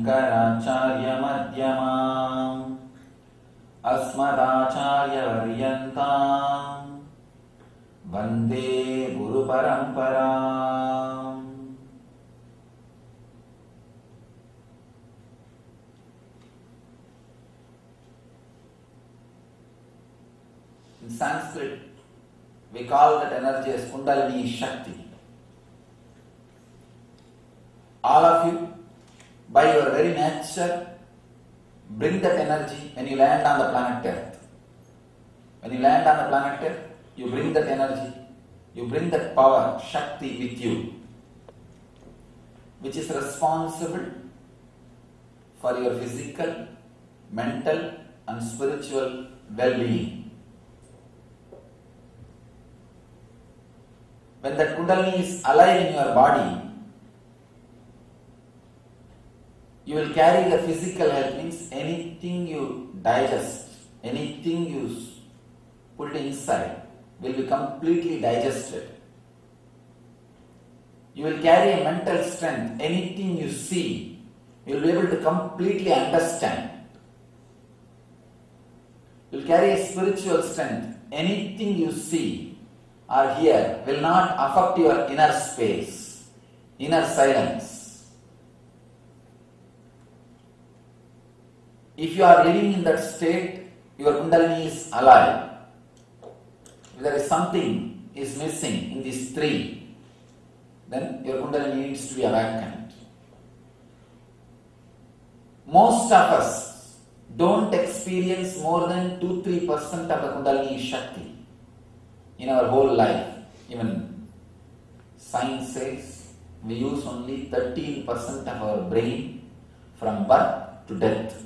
शङ्कराचार्यमध्यमाम् अस्मदाचार्यपर्यन्ताम् वन्दे गुरुपरम्पराम्. In Sanskrit, we call that energy as Kundalini Shakti. All of you, by your very nature, bring that energy when you land on the planet Earth. When you land on the planet Earth, you bring that energy, you bring that power, Shakti with you, which is responsible for your physical, mental and spiritual well-being. When that Kundalini is alive in your body, you will carry the physical health, means anything you digest, anything you put inside will be completely digested. You will carry a mental strength, anything you see, you will be able to completely understand. You will carry a spiritual strength, anything you see or hear will not affect your inner space, inner silence. If you are living in that state, your Kundalini is alive. If there is something is missing in these three, then your Kundalini needs to be awakened. Most of us don't experience more than 2-3% of the Kundalini Shakti in our whole life. Even science says we use only 13% of our brain from birth to death.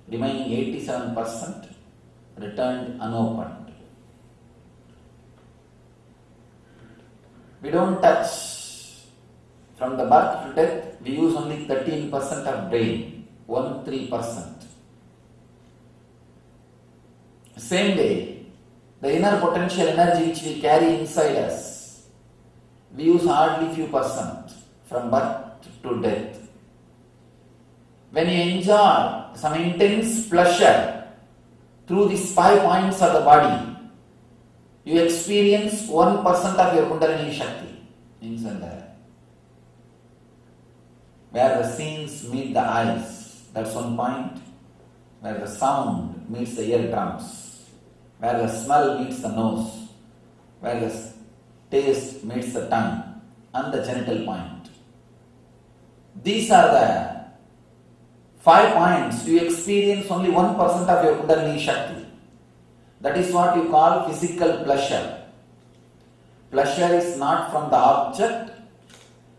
Remaining 87% returned unopened. We don't touch. From the birth to death, we use only 13% of brain, 13%. Same way, the inner potential energy which we carry inside us, we use hardly few percent from birth to death. When you enjoy some intense pleasure through these 5 points of the body, you experience 1% of your Kundalini Shakti inside there. Where the scenes meet the eyes, that's 1 point. Where the sound meets the eardrums, where the smell meets the nose, where the taste meets the tongue, and the genital point. These are the 5 points. You experience only 1% of your Kundalini Shakti. That is what you call physical pleasure. Pleasure is not from the object.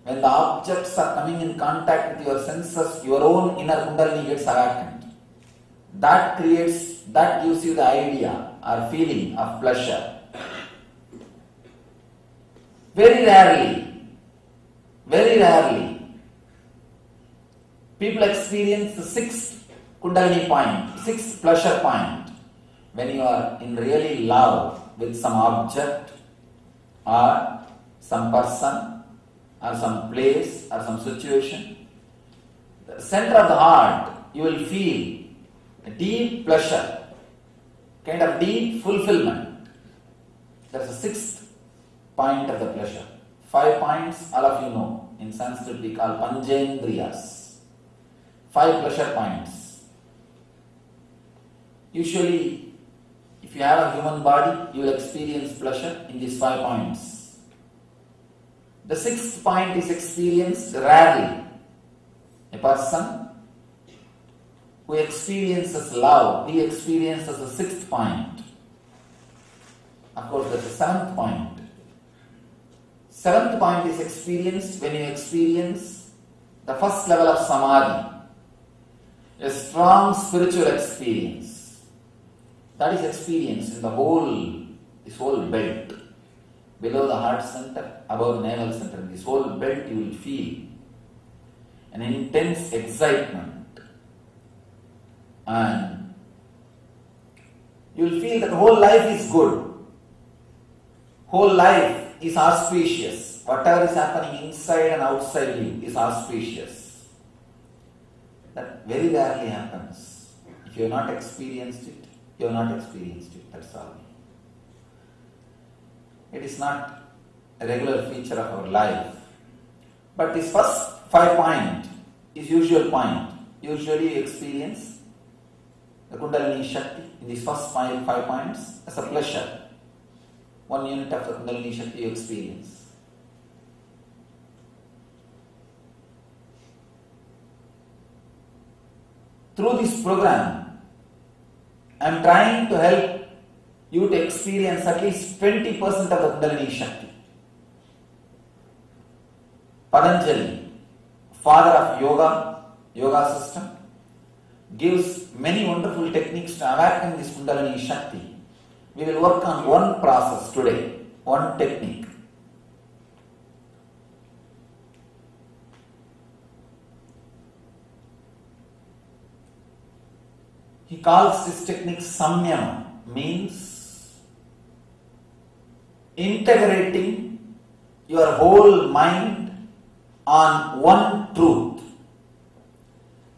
When the objects are coming in contact with your senses, your own inner Kundalini gets awakened. That gives you the idea or feeling of pleasure. Very rarely, people experience the 6th Kundalini point, 6th pleasure point, when you are in really love with some object or some person or some place or some situation. The center of the heart, you will feel a deep pleasure, kind of deep fulfillment. That's the 6th point of the pleasure. 5 points, all of you know. In Sanskrit we call Panchendriyas. 5 pleasure points. Usually, if you have a human body, you will experience pleasure in these 5 points. The 6th point is experienced rarely. A person who experiences love, he experiences the 6th point. Of course, there's the 7th point. 7th point is experienced when you experience the first level of samadhi, a strong spiritual experience. That is experienced in this whole belt. Below the heart center, above the navel center, this whole belt you will feel an intense excitement. And you will feel that whole life is good. Whole life is auspicious. Whatever is happening inside and outside you is auspicious. That very rarely happens. If you have not experienced it, you have not experienced it, that's all. It is not a regular feature of our life. But this first 5 point is usual point. Usually you experience the Kundalini Shakti in these first 5 points as a pleasure. 1 unit of the Kundalini Shakti you experience. Through this program, I am trying to help you to experience at least 20% of the Kundalini Shakti. Patanjali, father of yoga system, gives many wonderful techniques to awaken this Kundalini Shakti. We will work on one process today, one technique. He calls this technique Samyama, means integrating your whole mind on one truth,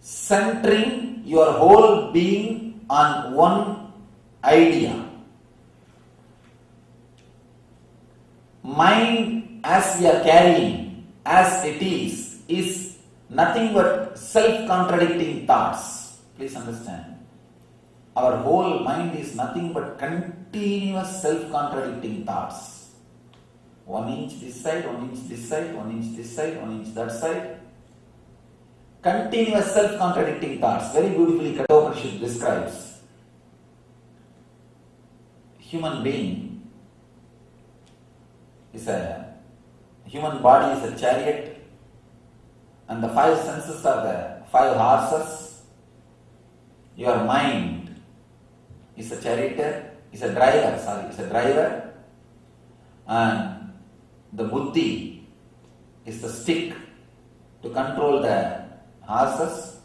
centering your whole being on one idea. Mind as we are carrying, as it is nothing but self-contradicting thoughts. Please understand. Our whole mind is nothing but continuous self-contradicting thoughts. 1 inch this side, 1 inch this side, 1 inch this side, 1 inch that side. Continuous self-contradicting thoughts. Very beautifully Kathopanishad describes. Human body is a chariot, and the 5 senses are the 5 horses. Your mind is a charioteer, is a driver, and the buddhi is the stick to control the horses.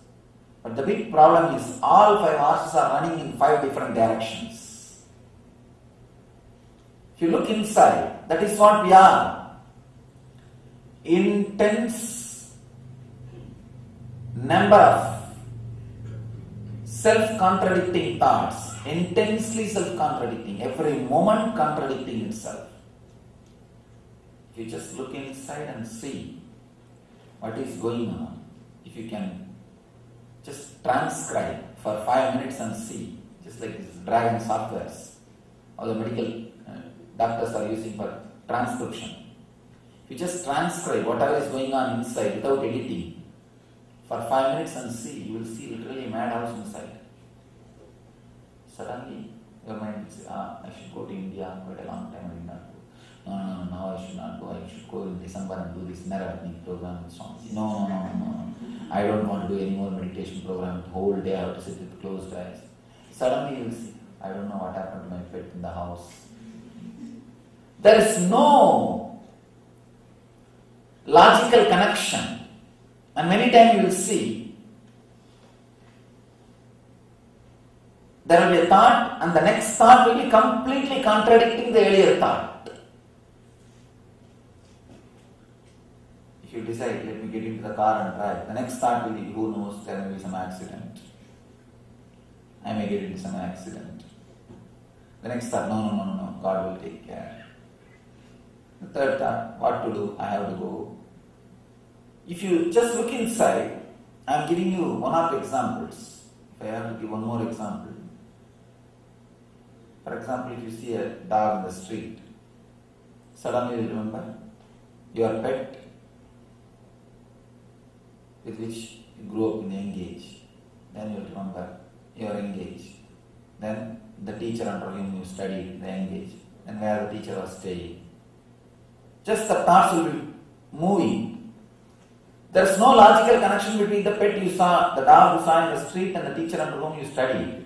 But the big problem is all 5 horses are running in 5 different directions. If you look inside, that is what we are. Intense number of self-contradicting thoughts. Intensely self-contradicting, every moment contradicting itself. If you just look inside and see what is going on, if you can just transcribe for 5 minutes and see, just like this Dragon softwares, or the medical doctors are using for transcription. If you just transcribe whatever is going on inside without editing for 5 minutes and see, you will see literally a madhouse inside. Suddenly, your mind will say, I should go to India, but a long time I did not go. No, now I should not go. I should go in December and do this Naravatnik program with Swami. No. I don't want to do any more meditation program. The whole day I have to sit with closed eyes. Suddenly you will see, I don't know what happened to my pet in the house. There is no logical connection. And many times you will see, there will be a thought, and the next thought will be completely contradicting the earlier thought. If you decide, let me get into the car and drive, the next thought will be, who knows, there may be some accident. I may get into some accident. The next thought, no, God will take care. The third thought, what to do? I have to go. If you just look inside, I am giving you one of the examples. If I have to give one more example. For example, if you see a dog in the street, suddenly you remember your pet with which you grew up in the young age. Then you will remember your young age. Then the teacher under whom you studied in the young age. And where the teacher was staying. Just the thoughts will be moving. There is no logical connection between the pet you saw, the dog you saw in the street, and the teacher under whom you studied.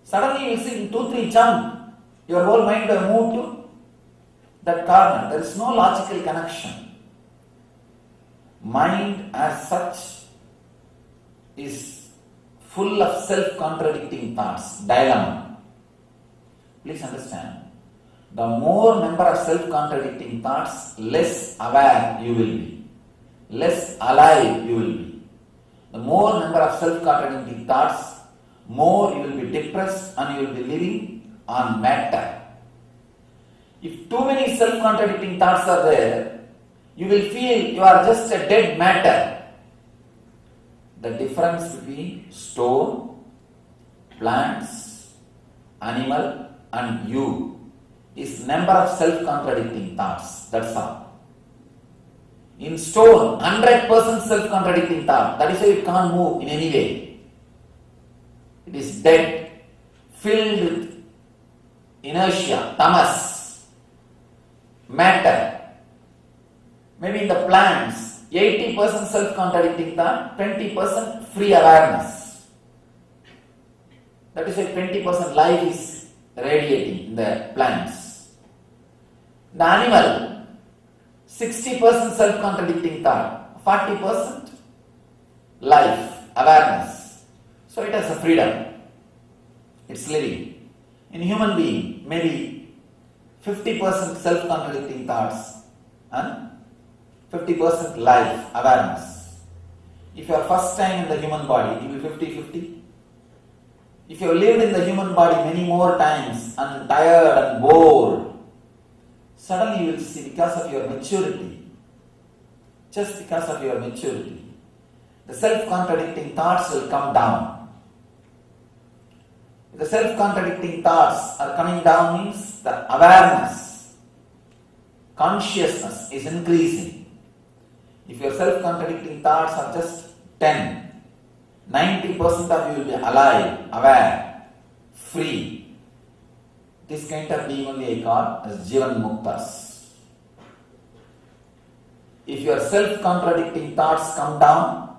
Suddenly you will see in 2-3 jump, your whole mind will move to that corner. There is no logical connection. Mind as such is full of self-contradicting thoughts, dilemma. Please understand, the more number of self-contradicting thoughts, less aware you will be, less alive you will be. The more number of self-contradicting thoughts, more you will be depressed and you will be living on matter. If too many self-contradicting thoughts are there, you will feel you are just a dead matter. The difference between stone, plants, animal and you is number of self-contradicting thoughts. That's all. In stone, 100% self-contradicting thought. That is why it can't move in any way. It is dead, filled with inertia, tamas, matter. Maybe in the plants, 80% self-contradicting thought, 20% free awareness. That is why 20% life is radiating in the plants. The animal, 60% self-contradicting thought, 40% life, awareness. So it has a freedom. It's living. In human being, maybe 50% self-contradicting thoughts and 50% life, awareness. If you are first time in the human body, you will 50-50. If you have lived in the human body many more times and tired and bored, suddenly you will see because of your maturity, just because of your maturity, the self-contradicting thoughts will come down. If the self-contradicting thoughts are coming down means the awareness, consciousness is increasing. If your self-contradicting thoughts are just 10, 90% of you will be alive, aware, free. This kind of being only I call as Jivan Muktas. If your self-contradicting thoughts come down,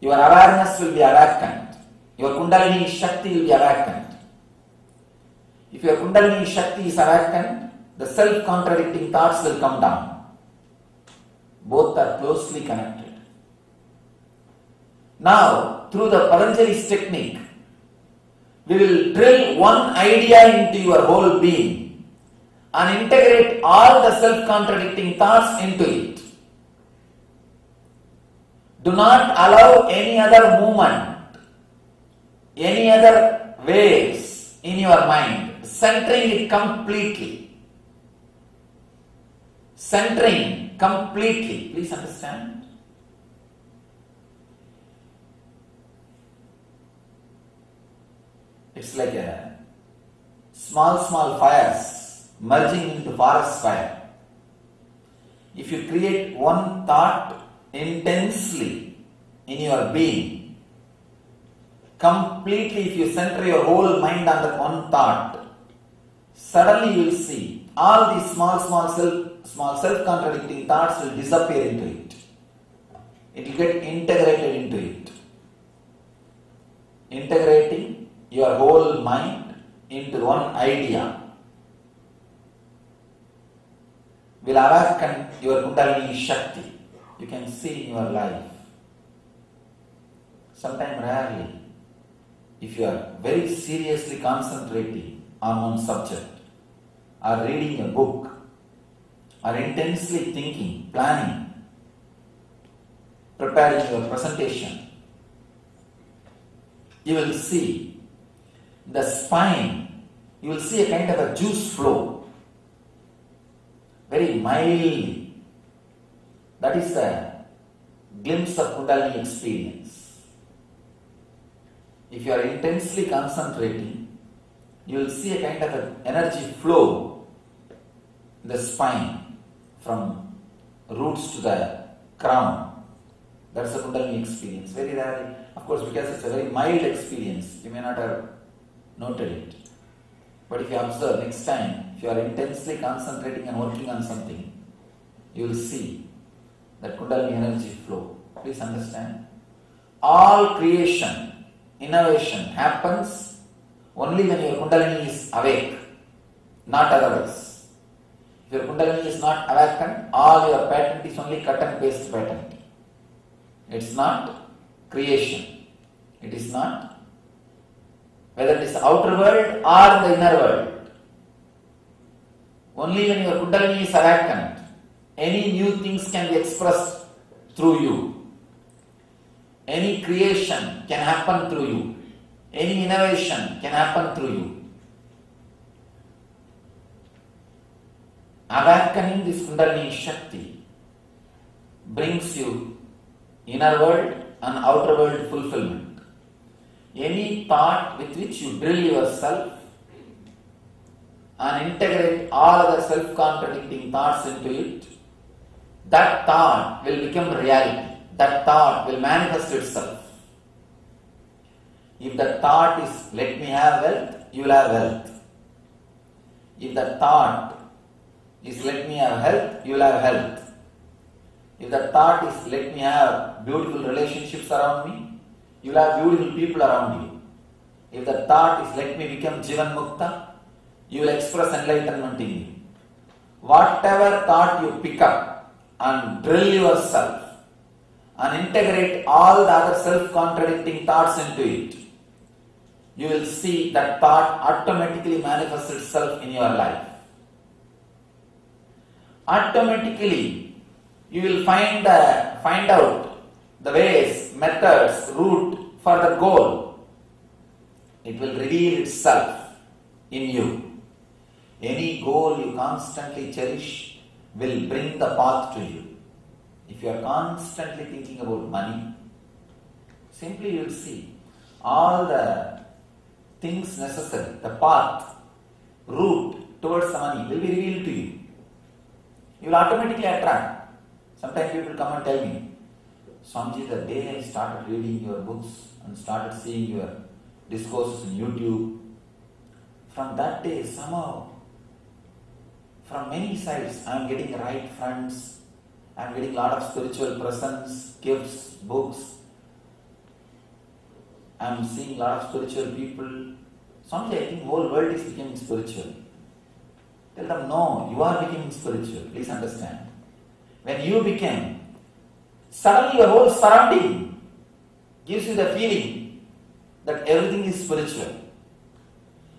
your awareness will be awakened. Your Kundalini Shakti will be awakened. If your Kundalini Shakti is awakened, the self-contradicting thoughts will come down. Both are closely connected. Now, through the Patanjali's technique, we will drill one idea into your whole being and integrate all the self-contradicting thoughts into it. Do not allow any other movement, any other waves in your mind, centering it completely. Centering completely. Please understand. It's like a small fires merging into forest fire. If you create one thought intensely in your being, completely if you center your whole mind on that one thought, suddenly you will see all these small self-contradicting thoughts will disappear into it. It will get integrated into it. Integrating your whole mind into one idea will awaken your Kundalini Shakti. You can see in your life. Sometimes rarely, if you are very seriously concentrating on one subject, or reading a book, or intensely thinking, planning, preparing your presentation, you will see the spine, you will see a kind of a juice flow, very mildly. That is a glimpse of Kundalini experience. If you are intensely concentrating, you will see a kind of an energy flow in the spine from roots to the crown. That's a Kundalini experience. Very rarely, of course, because it's a very mild experience, you may not have noted it. But if you observe next time, if you are intensely concentrating and working on something, you will see that Kundalini energy flow. Please understand. All creation, innovation happens only when your Kundalini is awake, not otherwise. If your Kundalini is not awakened, all your patent is only cut and paste patent. It's not creation. It is not, whether it is the outer world or the inner world. Only when your Kundalini is awakened, any new things can be expressed through you. Any creation can happen through you. Any innovation can happen through you. Awakening this Kundalini Shakti brings you inner world and outer world fulfillment. Any thought with which you drill yourself and integrate all other self-contradicting thoughts into it, that thought will become reality. That thought will manifest itself. If the thought is, let me have wealth, you will have wealth. If the thought is, let me have health, you will have health. If the thought is, let me have beautiful relationships around me, you will have beautiful people around you. If the thought is, let me become Jivan Mukta, you will express enlightenment in you. Whatever thought you pick up and drill yourself and integrate all the other self-contradicting thoughts into it, you will see that thought automatically manifests itself in your life. Automatically, you will find out the ways, methods, route for the goal. It will reveal itself in you. Any goal you constantly cherish will bring the path to you. If you are constantly thinking about money, simply you will see all the things necessary, the path, route towards the money will be revealed to you. You will automatically attract. Sometimes people come and tell me, Swamiji, the day I started reading your books and started seeing your discourses on YouTube, from that day somehow, from many sides, I am getting right friends, I am getting a lot of spiritual presence, gifts, books. I am seeing a lot of spiritual people. Someday I think the whole world is becoming spiritual. Tell them, no, you are becoming spiritual. Please understand. When you became, suddenly your whole surrounding gives you the feeling that everything is spiritual.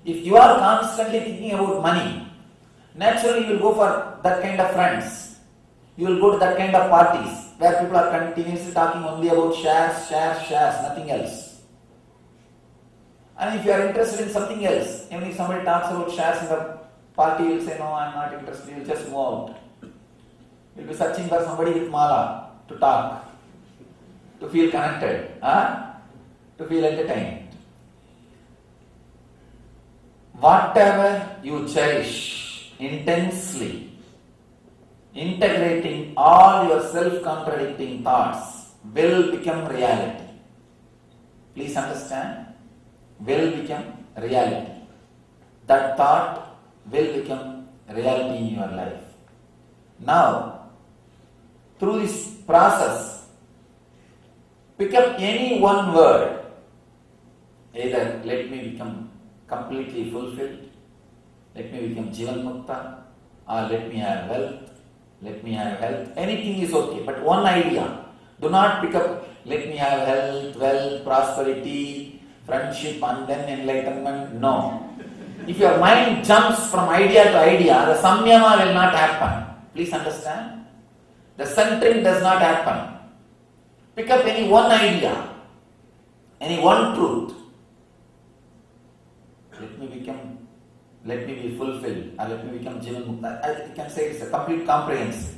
If you are constantly thinking about money, naturally you will go for that kind of friends. You will go to that kind of parties where people are continuously talking only about shares, nothing else. And if you are interested in something else, even if somebody talks about shares in the party, you will say, no, I am not interested, you will just move out. You will be searching for somebody with mala to talk, to feel connected, to feel entertained. Whatever you cherish intensely, integrating all your self-contradicting thoughts will become reality. Please understand, will become reality. That thought will become reality in your life. Now, through this process, pick up any one word. Either let me become completely fulfilled, let me become Jivan Mukta, or let me have wealth, let me have health. Anything is okay, but one idea. Do not pick up, let me have health, wealth, prosperity, friendship, and then enlightenment. No. If your mind jumps from idea to idea, the samyama will not happen. Please understand. The centering does not happen. Pick up any one idea, any one truth. Let me be fulfilled, or let me become Jivan Mukta. I can say it's a complete comprehensive.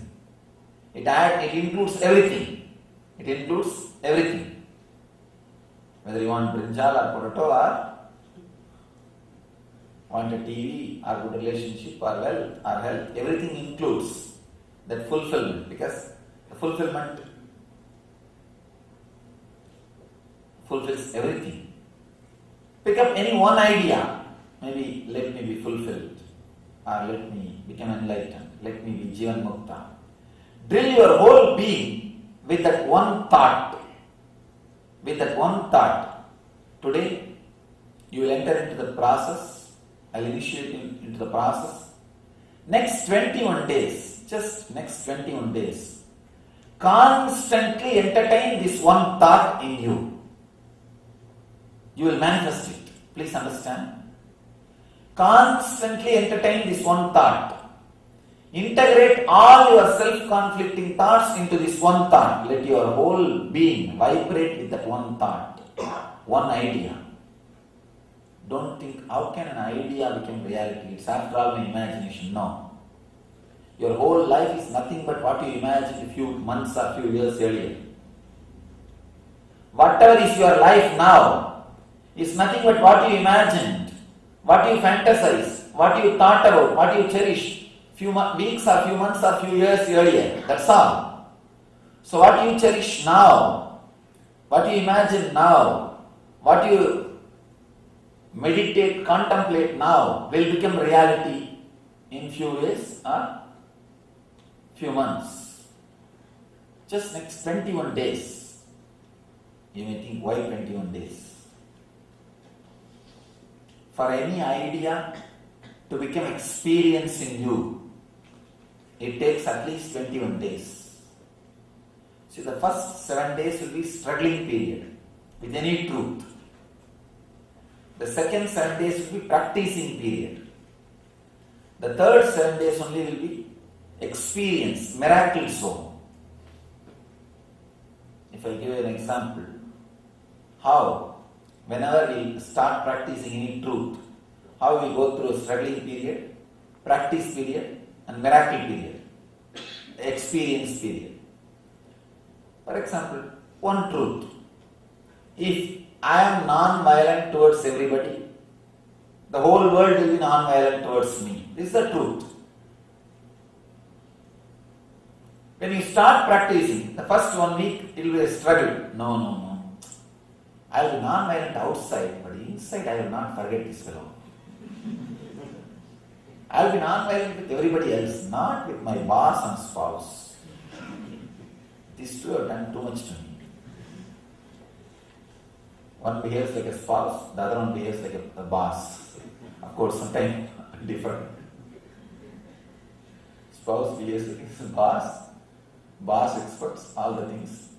It includes everything. It includes everything. Whether you want brinjal or potato, or want a TV, or good relationship, or wealth, or health, everything includes that fulfillment, because the fulfillment fulfills everything. Pick up any one idea. Maybe let me be fulfilled, or let me become enlightened, let me be Jivan Mukta. Drill your whole being with that one thought. With that one thought. Today, you will enter into the process. I will initiate into the process. Next 21 days, just next 21 days, constantly entertain this one thought in you. You will manifest it. Please understand. Constantly entertain this one thought. Integrate all your self-conflicting thoughts into this one thought. Let your whole being vibrate with that one thought, one idea. Don't think, how can an idea become reality? It's after all my imagination. No. Your whole life is nothing but what you imagined a few months or few years earlier. Whatever is your life now is nothing but what you imagined, what you fantasized, what you thought about, what you cherished few weeks or few months or few years earlier. That's all. So what you cherish now, what you imagine now, what you meditate, contemplate now will become reality in few days or few months. Just next 21 days. You may think, why 21 days? For any idea to become experience in you, it takes at least 21 days. See, the first 7 days will be struggling period with any truth. The second 7 days will be practicing period. The third 7 days only will be experience, miracle zone. If I give you an example, how whenever we start practicing any truth, how we go through a struggling period, practice period and miracle period, experience period. For example, one truth. If I am non-violent towards everybody, the whole world will be non-violent towards me. This is the truth. When you start practicing, the first 1 week it will be a struggle. No. I will be non-violent outside, but inside I will not forget this fellow. I will be non-violent with everybody else, not with my boss and spouse. These two have done too much to me. One behaves like a spouse, the other one behaves like a boss. Of course, sometimes different. Spouse behaves like a boss expects all the things.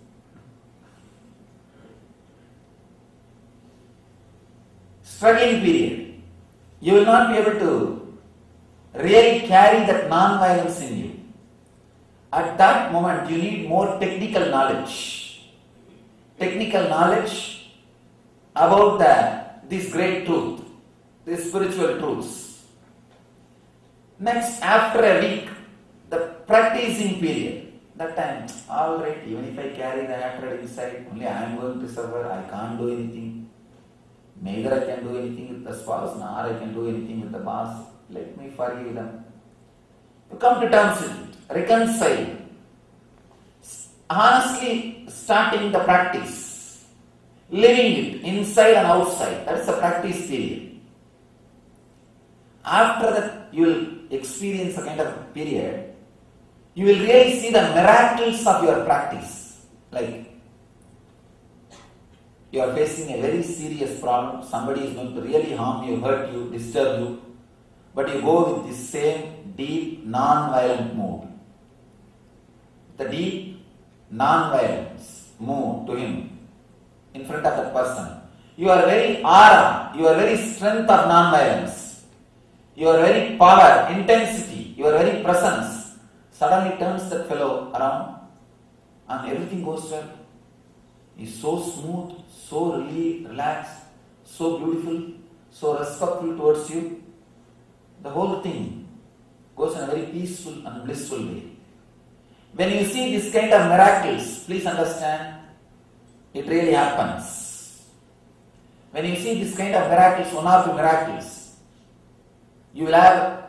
Struggling period. You will not be able to really carry that non-violence in you. At that moment, you need more technical knowledge. Technical knowledge about this great truth, these spiritual truths. Next, after a week, the practicing period. That time, alright, even if I carry the hatred inside, only I am going to suffer, I can't do anything. Neither I can do anything with the spouse, nor I can do anything with the boss. Let me forgive them. You come to terms with it, reconcile. Honestly, starting the practice, living it inside and outside. That's the practice period. After that, you will experience a kind of period. You will really see the miracles of your practice. Like, you are facing a very serious problem. Somebody is going to really harm you, hurt you, disturb you. But you go with this same deep, non-violent mood. The deep, non-violence mood to him in front of that person. Your very aura, your very strength of non-violence, your very power, intensity, your very presence suddenly turns that fellow around and everything goes well. He's so smooth, so relaxed, so beautiful, so respectful towards you. The whole thing goes in a very peaceful and blissful way. When you see this kind of miracles, please understand, it really happens. When you see this kind of miracles, one or two miracles, you will have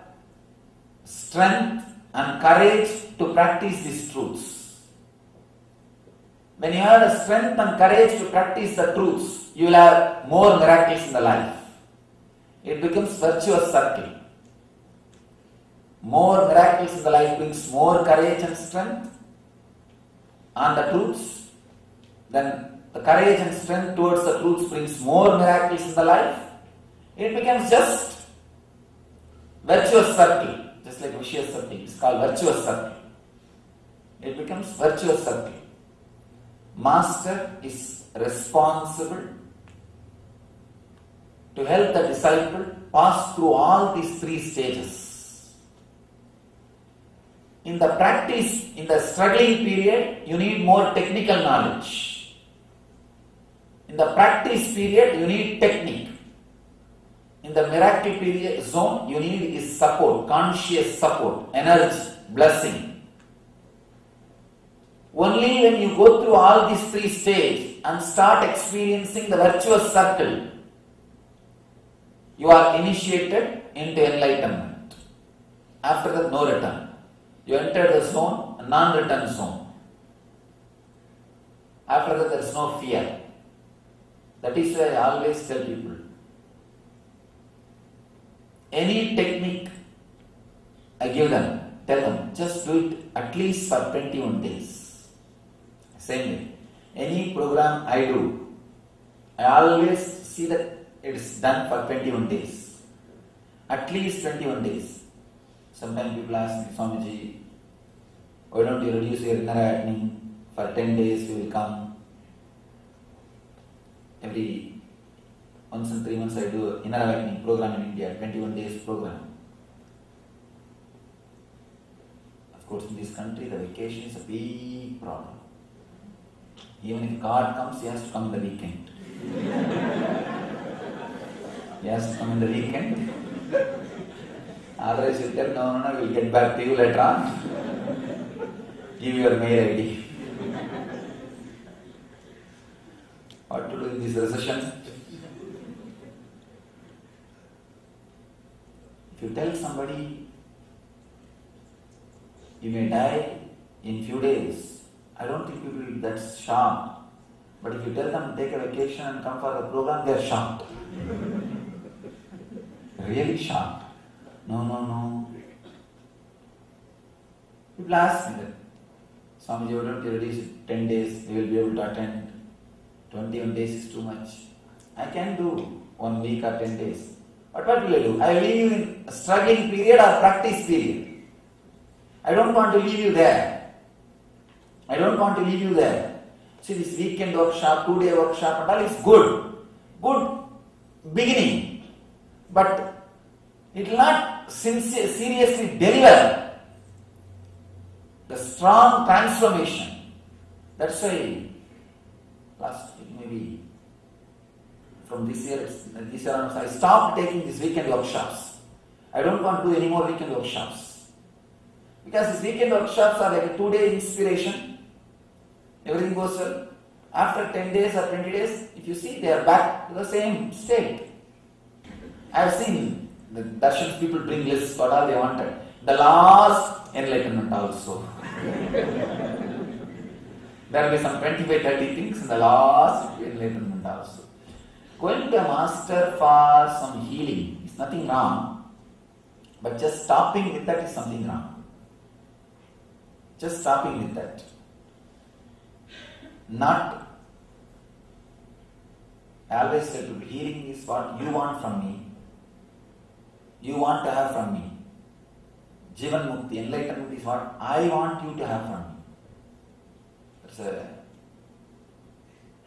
strength and courage to practice these truths. When you have the strength and courage to practice the truths, you will have more miracles in the life. It becomes virtuous circle. More miracles in the life brings more courage and strength on the truths. Then the courage and strength towards the truths brings more miracles in the life. It becomes just virtuous circle. Just like vicious circle, it's called virtuous circle. It becomes virtuous circle. Master is responsible to help the disciple pass through all these three stages. In the practice, in the struggling period, you need more technical knowledge. In the practice period, you need technique. In the miracle period zone, you need is support, conscious support, energy, blessing. Only when you go through all these three stages and start experiencing the virtuous circle, you are initiated into enlightenment. After that, no return. You enter the zone, a non-return zone. After that, there is no fear. That is why I always tell people, any technique I give them, tell them, just do it at least for 21 days. Same way. Any program I do, I always see that it is done for 21 days. At least 21 days. Sometimes people ask me, Swamiji, why don't you reduce your inner awakening? For 10 days we will come. Every once in 3 months I do inner awakening program in India, 21 days program. Of course, in this country, the vacation is a big problem. Even if God comes, he has to come in the weekend. He has to come in the weekend. Otherwise, you tell, no, we'll get back to you later on. Give your mail ID. What to do in this recession? If you tell somebody you may die in few days, I don't think people will be that shocked. But if you tell them take a vacation and come for the program, they are shocked. Really shocked. No. People ask me that, Swamiji, why don't you reduce 10 days, we will be able to attend. 21 days is too much. I can do 1 week or 10 days. But what will I do? I will leave you in a struggling period or practice period. I don't want to leave you there. See, this weekend workshop, 2-day workshop and all is good. Good beginning. But it will not seriously deliver the strong transformation. That's why last week, maybe from this year onwards, I stopped taking these weekend workshops. I don't want to do any more weekend workshops. Because these weekend workshops are like a 2-day inspiration. Everything goes well. After 10 days or 20 days, if you see, they are back to the same state. I have seen the darshan people bring lists what all they wanted. The last enlightenment also. There will be some 25-30 things in the last enlightenment also. Going to a master for some healing is nothing wrong, but just stopping with that is something wrong. Just stopping with that. I always tell people, healing is what you want from me. You want to have from me. Jivan Mukti, enlightenment is what I want you to have from me.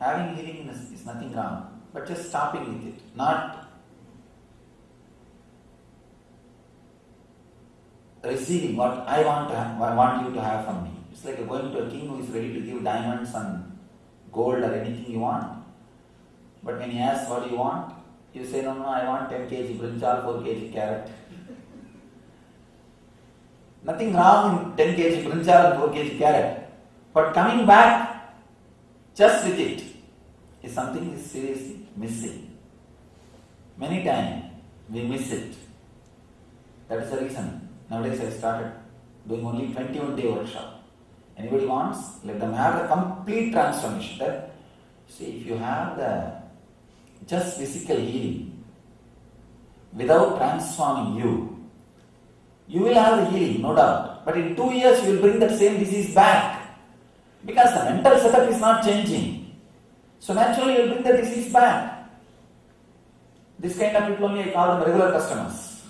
Having healing is nothing wrong, but just stopping with it, not receiving what I want you to have from me. It's like going to a king who is ready to give diamonds and gold or anything you want. But when he asks what you want, you say, no, I want 10 kg brinjal, 4 kg carrot. Nothing wrong in 10 kg brinjal and 4 kg carrot. But coming back just with it is something is seriously missing. Many times we miss it. That is the reason. Nowadays I started doing only 21-day workshop. Anybody wants, let them have the complete transformation. That, see, if you have the just physical healing without transforming you will have the healing, no doubt. But in 2 years you will bring that same disease back. Because the mental setup is not changing. So naturally you will bring the disease back. This kind of people only I call them regular customers.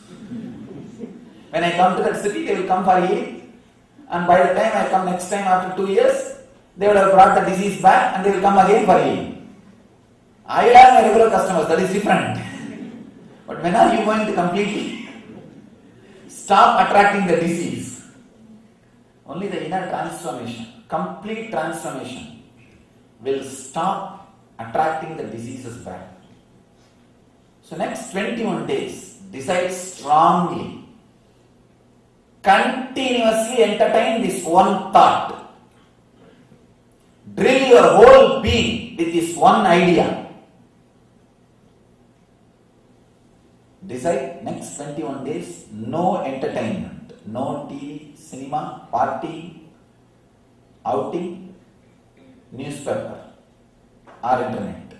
When I come to that city, they will come for healing. And by the time I come next time after 2 years, they will have brought the disease back and they will come again for healing. I will have my regular customers, that is different. But when are you going to completely stop attracting the disease? Only the inner transformation, complete transformation, will stop attracting the diseases back. So next 21 days, decide strongly, continuously entertain this one thought. Drill your whole being with this one idea. Decide next 21 days, no entertainment, no TV, cinema, party, outing, newspaper or internet.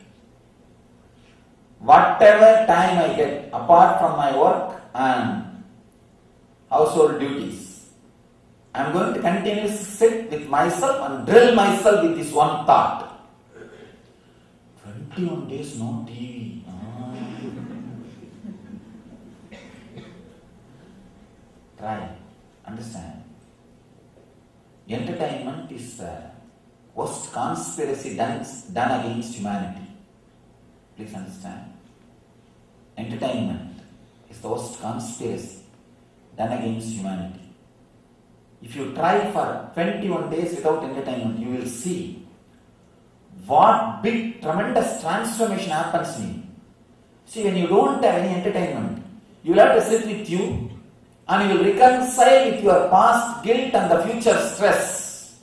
Whatever time I get apart from my work and household duties, I am going to continuously sit with myself and drill myself with this one thought. 21 days no TV. Try, understand. Entertainment is the worst conspiracy done against humanity. Please understand. Entertainment is the worst conspiracy done against humanity. If you try for 21 days without entertainment, you will see what big, tremendous transformation happens in you. See, when you don't have any entertainment, you will have to sit with you and you will reconcile with your past guilt and the future stress.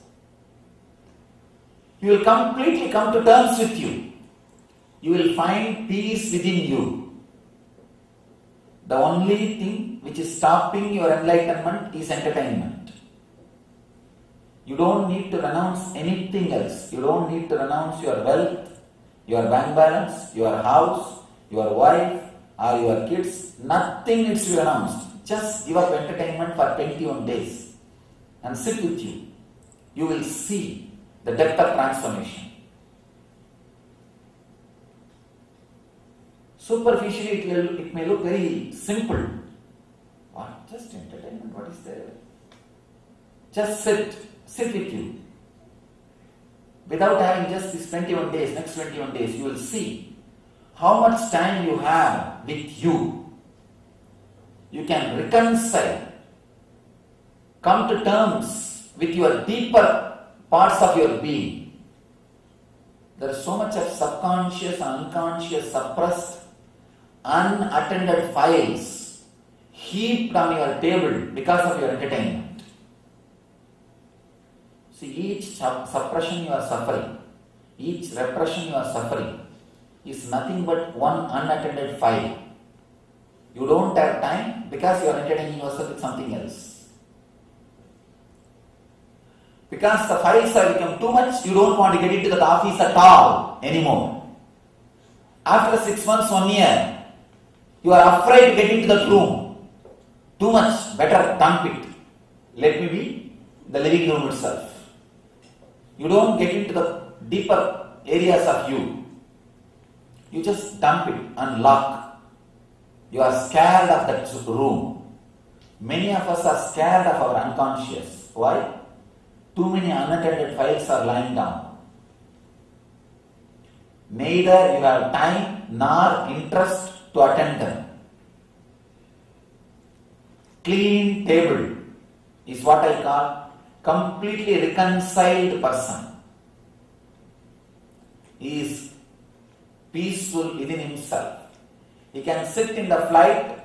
You will completely come to terms with you. You will find peace within you. The only thing which is stopping your enlightenment is entertainment. You don't need to renounce anything else. You don't need to renounce your wealth, your bank balance, your house, your wife or your kids. Nothing needs to be renounced. Just give up entertainment for 21 days and sit with you. You will see the depth of transformation. Superficially, it may look very simple. What? Just entertainment? What is there? Just sit with you. Without having just these 21 days, next 21 days, you will see how much time you have with you. You can reconcile, come to terms with your deeper parts of your being. There is so much of subconscious and unconscious, suppressed, unattended files heaped on your table because of your entertainment. See, each suppression you are suffering, each repression you are suffering is nothing but one unattended file. You don't have time because you are entertaining yourself with something else. Because the files have become too much, you don't want to get into the office at all anymore. After 6 months, 1 year, you are afraid to get into that room. Too much, better dump it. Let me be the living room itself. You don't get into the deeper areas of you. You just dump it and lock. You are scared of that room. Many of us are scared of our unconscious. Why? Too many unattended files are lying down. Neither you have time nor interest to attend them. Clean table is what I call completely reconciled person. He is peaceful within himself. He can sit in the flight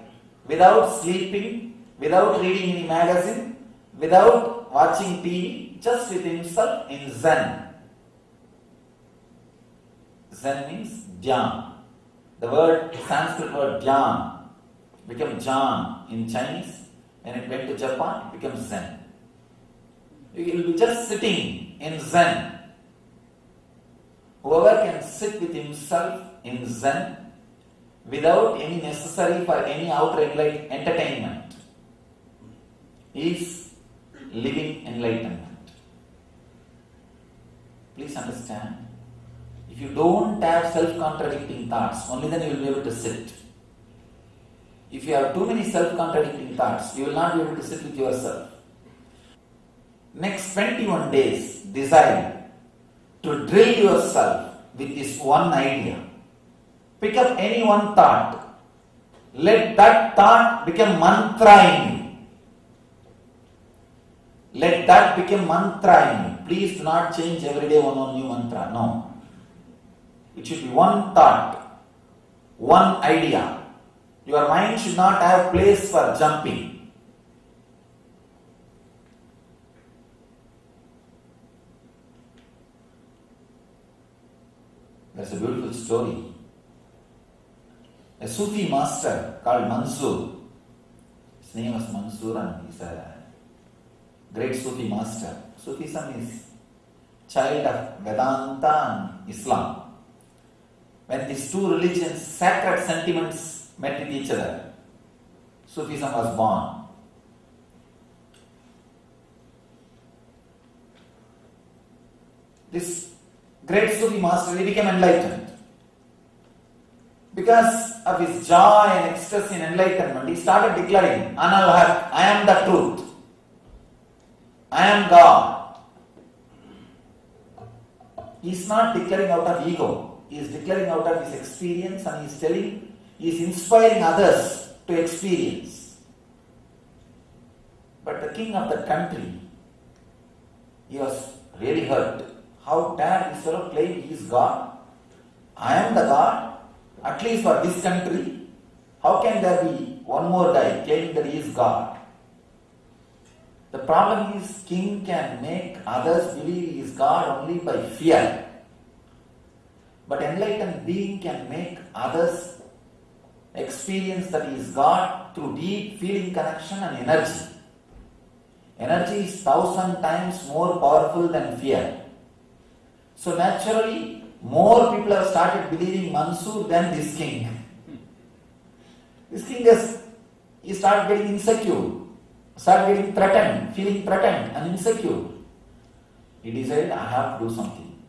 without sleeping, without reading any magazine, without watching TV, just with himself in Zen. Zen means Dhyan. The word, Sanskrit word Dhyan became Jan in Chinese. When it went to Japan, it became Zen. You will be just sitting in Zen. Whoever can sit with himself in Zen without any necessary for any outer entertainment is living enlightenment. Please understand. If you don't have self-contradicting thoughts, only then you will be able to sit. If you have too many self-contradicting thoughts, you will not be able to sit with yourself. Next 21 days, decide to drill yourself with this one idea. Pick up any one thought. Let that thought become mantra in you. Let that become mantra in you. Please do not change every day one new mantra. No. It should be one thought, one idea. Your mind should not have place for jumping. That's a beautiful story. A Sufi master called Mansur. His name was Mansur and he's a great Sufi master. Sufism is child of Vedanta and Islam. When these two religions, sacred sentiments met with each other, Sufism was born. This great Sufi master, he became enlightened. Because of his joy and ecstasy and enlightenment, he started declaring, Anal Haq, I am the truth. I am God. He is not declaring out of ego. He is declaring out of his experience and he is telling, he is inspiring others to experience. But the king of the country, he was really hurt. How dare this fellow claim he is God? I am the God, at least for this country. How can there be one more guy claiming that he is God? The problem is, king can make others believe he is God only by fear. But enlightened being can make others experience that he is God through deep feeling connection and energy. Energy is 1,000 times more powerful than fear. So naturally, more people have started believing Mansur than this king. This king he started getting insecure, started getting threatened, feeling threatened and insecure. He decided, I have to do something.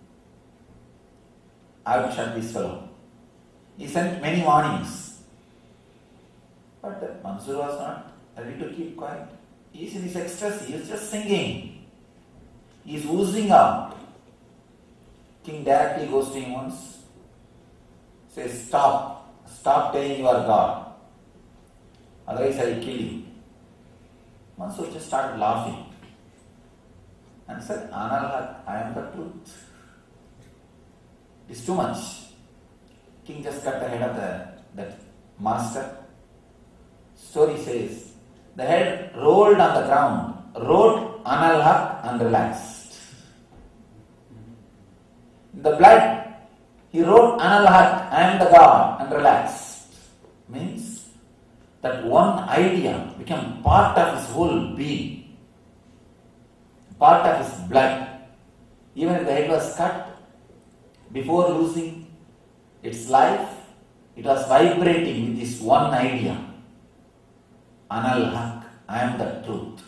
I have to shut this fellow. He sent many warnings. But Mansur was not ready to keep quiet. He is in his ecstasy, he is just singing. He is oozing out. King directly goes to him once, says, stop telling you are God. Otherwise I will kill you. Mansur just started laughing and said, Anal Haq, I am the truth. It is too much. King just cut the head of that master. Story says, the head rolled on the ground, wrote Anal Haq and relaxed. The blood, he wrote Anal Haq, I am the God, and relaxed. Means that one idea became part of his whole being, part of his blood. Even if the head was cut, before losing its life, it was vibrating with this one idea. Anal Haq, I am the truth.